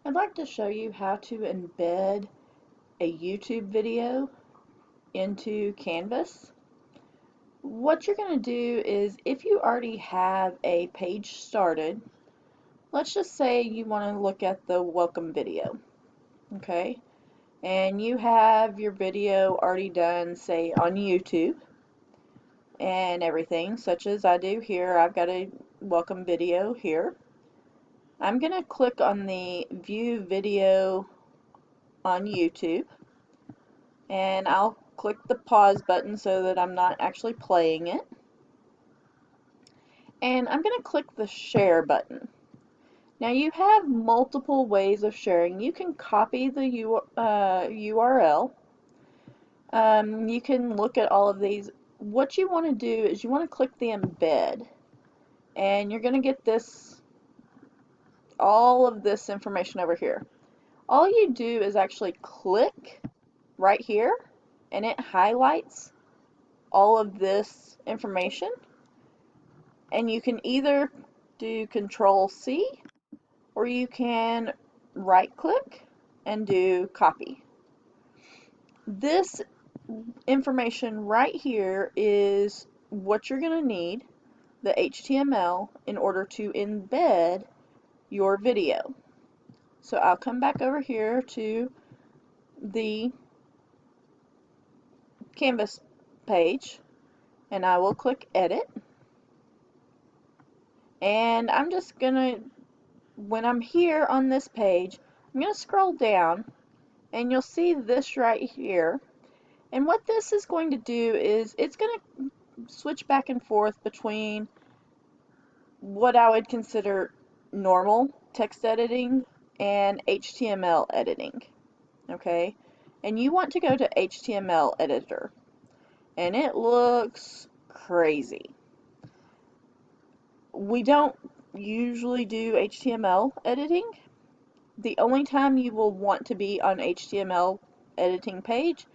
I'd like to show you how to embed a YouTube video into Canvas. What you're going to do is if you already have a page started, let's just say you want to look at the welcome video, okay? And you have your video already done, say, on YouTube and everything, such as I do here. I've got a welcome video here. I'm going to click on the View Video on YouTube, and I'll click the pause button so that I'm not actually playing it. And I'm going to click the share button. Now you have multiple ways of sharing. You can copy the URL. You can look at all of these. What you want to do is you want to click the embed, and you're going to get all of this information over here. All you do is actually click right here, and it highlights all of this information. And you can either do Control C, or you can right click and do copy. This information right here is what you're going to need, the HTML, in order to embed your video. So I'll come back over here to the Canvas page, and I will click edit, and I'm just gonna, when I'm here on this page, I'm gonna scroll down, and you'll see this right here. And what this is going to do is it's going to switch back and forth between what I would consider normal text editing and HTML editing. Okay? And you want to go to HTML editor. And it looks crazy. We don't usually do HTML editing. The only time you will want to be on HTML editing page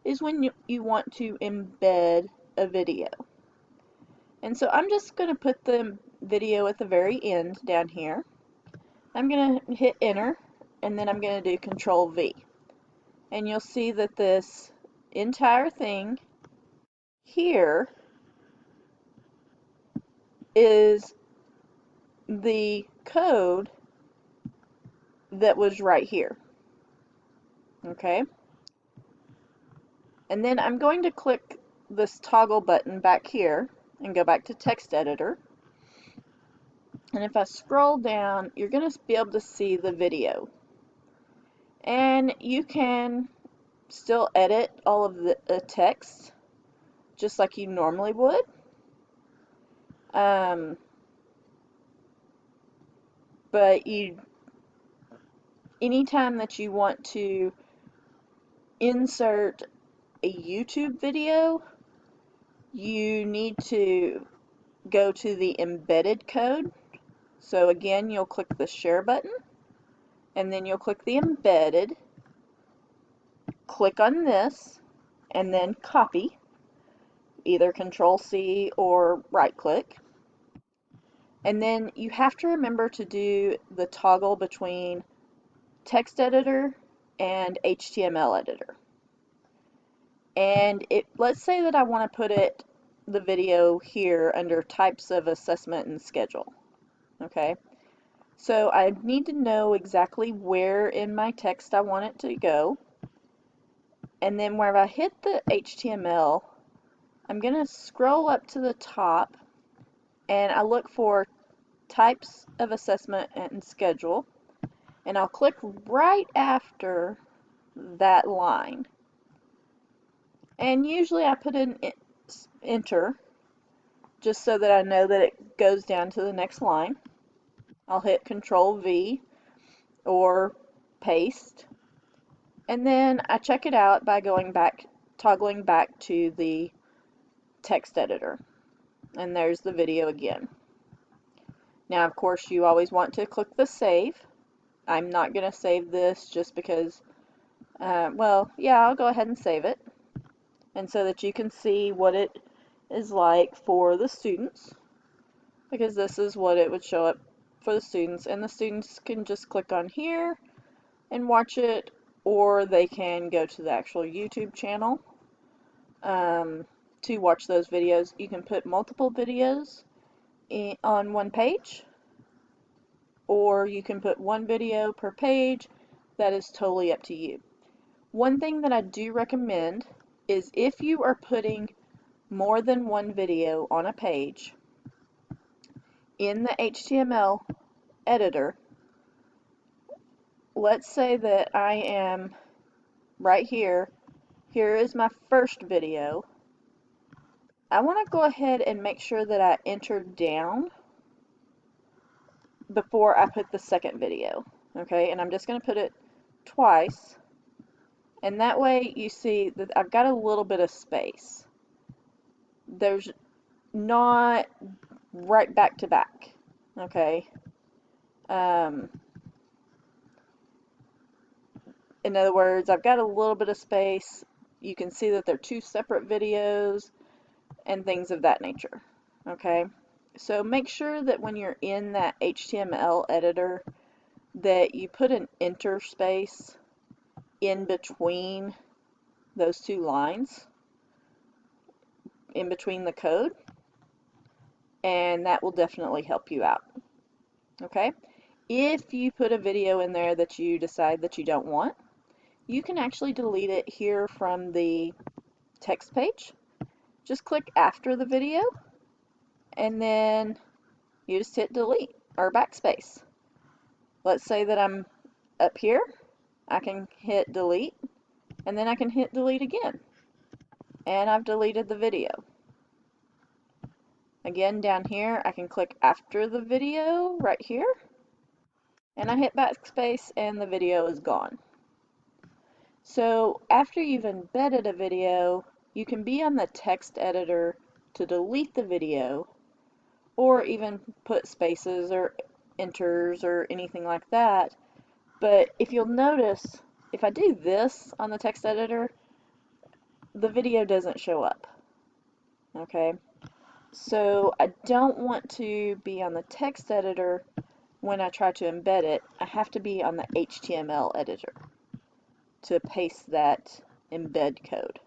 is when you want to embed a video. And so I'm just going to put the video at the very end down here. I'm going to hit enter, and then I'm going to do Control V. And you'll see that this entire thing here is the code that was right here. Okay? And then I'm going to click this toggle button back here and go back to text editor. And if I scroll down, you're going to be able to see the video. And you can still edit all of the text just like you normally would. But anytime that you want to insert a YouTube video, you need to go to the embedded code. So again, you'll click the share button, and then you'll click the embedded, click on this, and then copy, either Control C or right click. And then you have to remember to do the toggle between text editor and HTML editor. And let's say that I want to put the video here under types of assessment and schedule. Okay, so I need to know exactly where in my text I want it to go. And then where I hit the HTML, I'm going to scroll up to the top, and I look for types of assessment and schedule, and I'll click right after that line. And usually I put in enter just so that I know that it goes down to the next line. I'll hit Control V or paste, and then I check it out by toggling back to the text editor, and there's the video again. Now, of course, you always want to click the save. I'm not going to save this just because, well, yeah, I'll go ahead and save it. And so that you can see what it is like for the students, because this is what it would show up for the students. And the students can just click on here, and watch it, or they can go to the actual YouTube channel to watch those videos. You can put multiple videos on one page, or you can put one video per page. That is totally up to you. One thing that I do recommend is if you are putting more than one video on a page in the HTML editor, let's say that I am right here. Here is my first video. I want to go ahead and make sure that I enter down before I put the second video. Okay, and I'm just going to put it twice. And that way you see that I've got a little bit of space. There's not right back to back. Okay. In other words, I've got a little bit of space. You can see that they're two separate videos and things of that nature. Okay. So make sure that when you're in that HTML editor that you put an enter space in between those two lines, in between the code, and that will definitely help you out. Okay? If you put a video in there that you decide that you don't want, you can actually delete it here from the text page. Just click after the video, and then you just hit delete or backspace. Let's say that I'm up here, I can hit delete, and then I can hit delete again, and I've deleted the video. Again, down here, I can click after the video right here, and I hit backspace, and the video is gone. So after you've embedded a video, you can be on the text editor to delete the video, or even put spaces or enters or anything like that. But if you'll notice, if I do this on the text editor, the video doesn't show up. Okay, so I don't want to be on the text editor when I try to embed it. I have to be on the HTML editor to paste that embed code.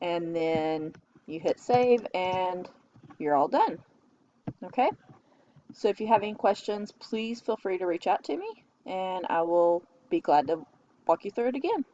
And then you hit save and you're all done. Okay? So if you have any questions, please feel free to reach out to me and I will be glad to walk you through it again.